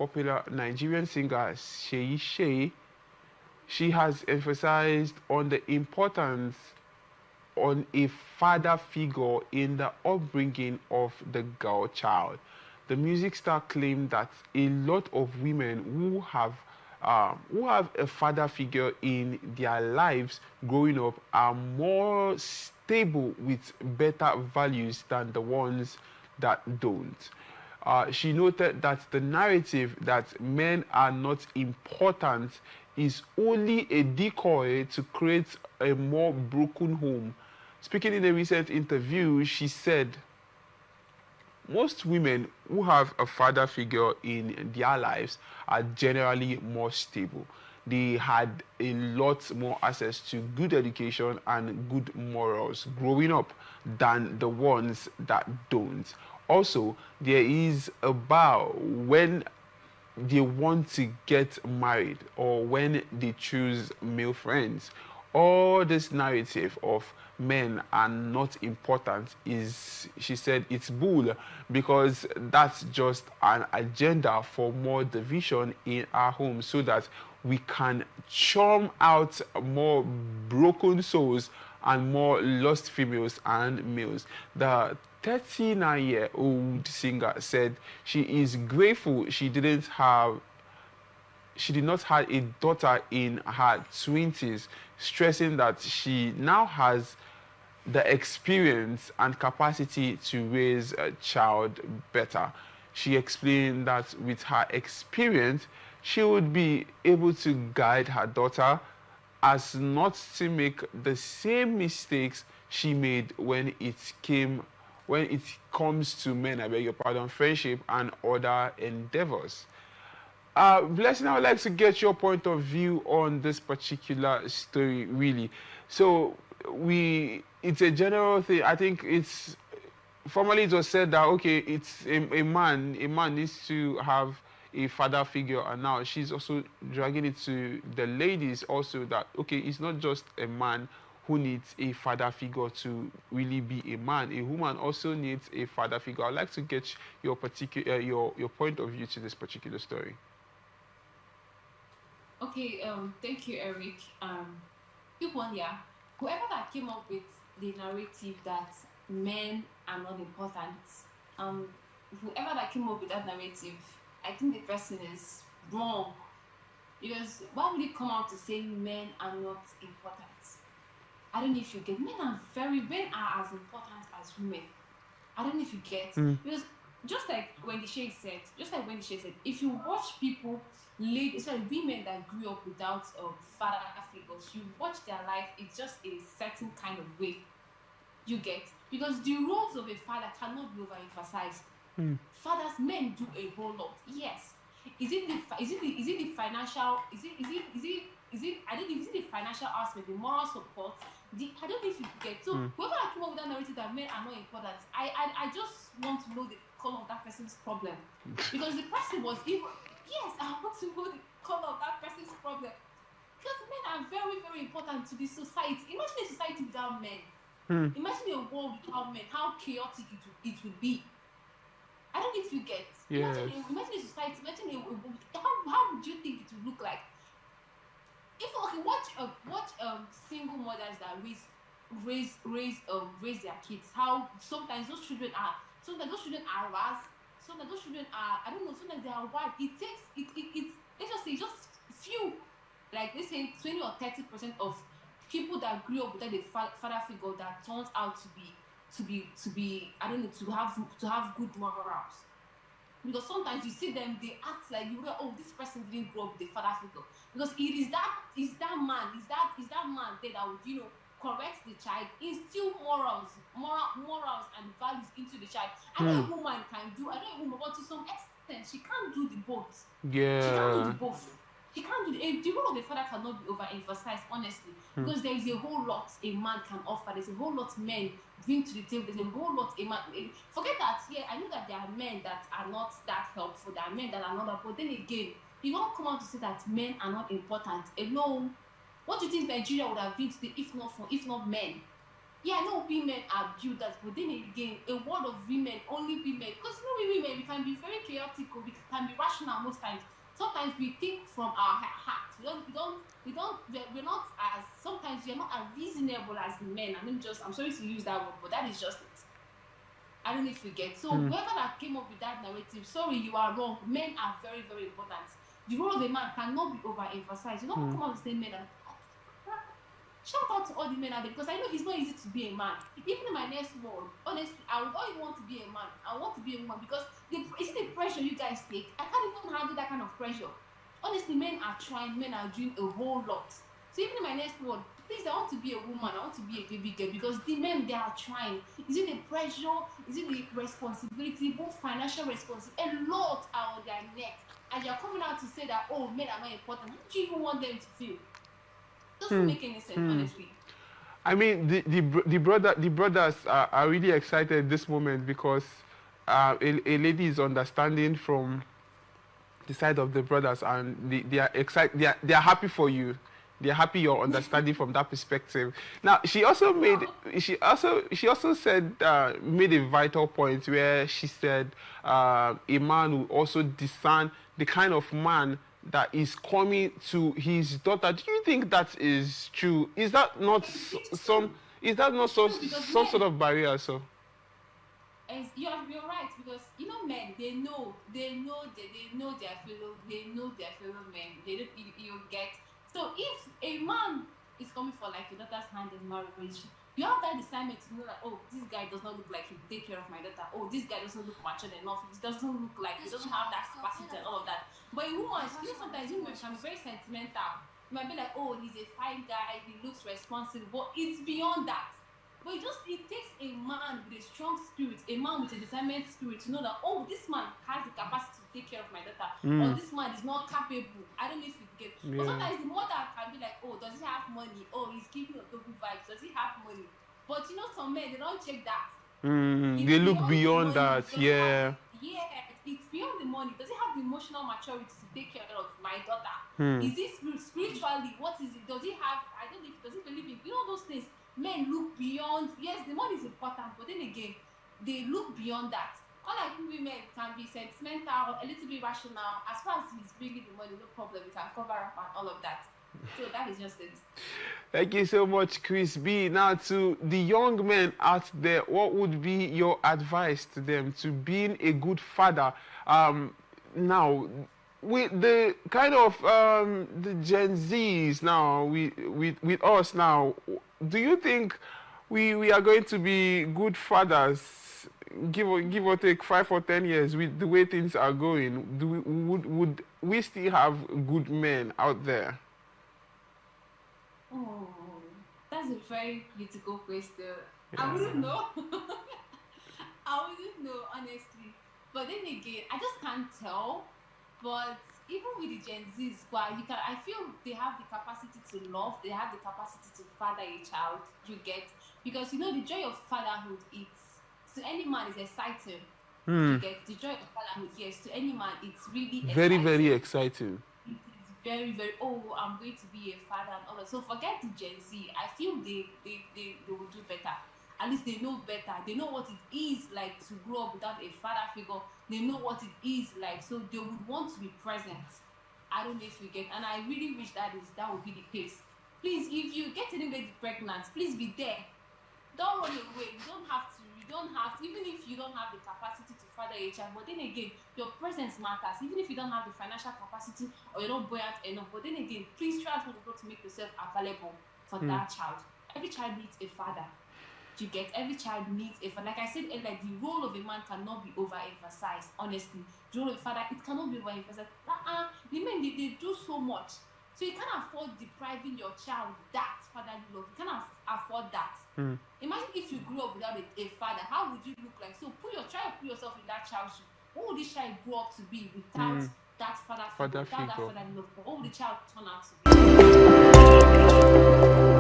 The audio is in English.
popular Nigerian singer Seyi Shay, she has emphasized on the importance on a father figure in the upbringing of the girl child. The music star claimed that a lot of women who have a father figure in their lives growing up are more stable with better values than the ones that don't. She noted that the narrative that men are not important is only a decoy to create a more broken home. Speaking in a recent interview, she said, most women who have a father figure in their lives are generally more stable. They had a lot more access to good education and good morals growing up than the ones that don't. Also, there is a bar when they want to get married or when they choose male friends. All this narrative of men are not important is, she said, it's bull, because that's just an agenda for more division in our home so that we can churn out more broken souls and more lost females and males. The 39-year-old singer said she is grateful she did not have a daughter in her 20s, stressing that she now has the experience and capacity to raise a child better. She explained that with her experience, she would be able to guide her daughter as not to make the same mistakes she made when it comes to men, I beg your pardon, friendship and other endeavors. Blessing, I would like to get your point of view on this particular story, really. So, it's a general thing. I think formally it was said that, okay, it's a man needs to have a father figure, and now she's also dragging it to the ladies also that, okay, it's not just a man who needs a father figure to really be a man. A woman also needs a father figure. I'd like to get your particular your point of view to this particular story. Okay, thank you, Eric. Quick one, yeah. Whoever that came up with the narrative that men are not important, um, whoever that came up with that narrative, I think the person is wrong. Because why would he come out to say men are not important? I don't know if you get, men are as important as women. I don't know if you get, Mm, because just like when the Shay said, if you watch people live, especially women that grew up without father figures, you watch their life, it's just a certain kind of way. You get, because the roles of a father cannot be overemphasized. mm, Fathers, men do a whole lot. Yes. Is it the financial, I don't know, is it the financial aspect, the moral support, I don't know if you get. So mm, whoever I came up with that narrative that men are not important, I just want to know the color of that person's problem. Because the person was even, yes, I want to know the color of that person's problem. Because men are very, very important to the society. Imagine a society without men. mm. Imagine a world without men, how chaotic it would be. I don't know if you get. Yes. Imagine a society. How would you think it would look like? If okay, watch single mothers that raise their kids. How sometimes those children are harassed. Sometimes those children are, I don't know. Sometimes they are wild. It takes it. Let's just say just few, like let's say 20 or 30% of people that grew up without a father figure that turns out to be I don't know, to have good morals. Because sometimes you see them, they act like you know, oh, this person didn't grow up with a father figure. Because it is that man there that would, correct the child, instill morals and values into the child. Mm. I know a woman, but to some extent, she can't do the both. She can't do the Yeah. both. She can't do the role of a father cannot be overemphasized, honestly, Mm. because there is a whole lot a man can offer. There's a whole lot men bring to the table. There's a whole lot a man. Forget that. Yeah, I know that there are men that are not that helpful. There are men that are not that. But then again, you don't come out to say that men are not important alone. What do you think Nigeria would have been today if not men? Yeah, I know women are builders, but then again, a world of women, only women. Because you know, we women, we can be very chaotic, or we can be rational most times. Sometimes we think from our heart. We're not as, sometimes we're not as reasonable as men. I'm sorry to use that word, but that is just it. I don't know if you get. So whoever that came up with that narrative, sorry, you are wrong. Men are very, very important. The role of a man cannot be overemphasized. You don't come out to say men are. Shout out to all the men out there, because I know it's not easy to be a man. Even in my next world, honestly, I would not even want to be a man. I want to be a woman, because it's the pressure you guys take. I can't even handle that kind of pressure. Honestly, men are trying, men are doing a whole lot. So even in my next world, please, I want to be a woman, I want to be a baby girl, because the men, they are trying. Is it the pressure? Is it the responsibility, both financial responsibility? A lot are on their neck. And you're coming out to say that, oh, men are not important. How do you even want them to feel? Doesn't make any sense, honestly. I mean, the brothers are really excited this moment, because a lady is understanding from the side of the brothers, and they are excited. They are happy for you. They're happy you're understanding from that perspective. Now, she also said, made a vital point where she said a man will also discern the kind of man that is coming to his daughter. Do you think that is true? Is that not some sort of barrier? So you're right, because you know, men, they know their fellow men. They don't, you get. So if a man is coming for like your daughter's hand in marriage, you have that assignment to know that, oh, this guy does not look like he will take care of my daughter. Oh, this guy doesn't look mature enough. He doesn't look like, he doesn't have that capacity and all of that. But a woman, you know, sometimes women can be very sentimental. You might be like, oh, he's a fine guy, he looks responsible, but it's beyond that. But it takes a man with a strong spirit, a man with a discernment spirit, to know that, oh, this man has the capacity to take care of my daughter, or this man is not capable. I don't know if you get. Yeah. But sometimes the mother can be like, oh, does he have money? Oh, he's giving a double vibes. Does he have money? But you know, some men, they don't check that. They look beyond that. Yeah. It's beyond the money. Does he have the emotional maturity to take care of my daughter? Is he spiritually? What is it? Does he have? I don't know. Does he believe in? You know those things. Men look beyond. Yes, the money is important, but then again, they look beyond that. Unlike women can be sentimental, a little bit rational. As far as he's bringing the money, no problem. We can cover up and all of that. So that is just it. Thank you so much, Chris B. Now, to the young men out there, what would be your advice to them to being a good father? Now, with the kind of the Gen Zs now, with us now, do you think we are going to be good fathers, give or take 5 or 10 years, with the way things are going? Would we still have good men out there? Oh, that's a very critical question. Yeah. I wouldn't know. I wouldn't know, honestly. But then again, I just can't tell. But even with the Gen Zs, I feel they have the capacity to love. They have the capacity to father a child. You get, because you know the joy of fatherhood. To any man is exciting. You get the joy of fatherhood. Yes, to any man, it's really exciting. Very, very exciting. Very, very, oh, I'm going to be a father and all that. So forget the Gen Z. I feel they will do better. At least they know better. They know what it is like to grow up without a father figure. They know what it is like. So they would want to be present. I don't know if you get. And I really wish that would be the case. Please, if you get anybody pregnant, please be there. Don't run away. You don't have to, even if you don't have the capacity to father a child. But then again, your presence matters. Even if you don't have the financial capacity or you're not buoyant enough. But then again, please try as much as possible to make yourself available for that child. Every child needs a father. You get, every child needs a father. Like I said earlier, the role of a man cannot be overemphasized. Honestly, the role of a father, it cannot be overemphasized. The men, they do so much, so you can't afford depriving your child that fatherly love. You can't afford that. Imagine if you grew up without a father, how would you look like? So try to put yourself in that child's shoes. What would this child grow up to be without that father figure, without that fatherly love? What would the child turn out to be?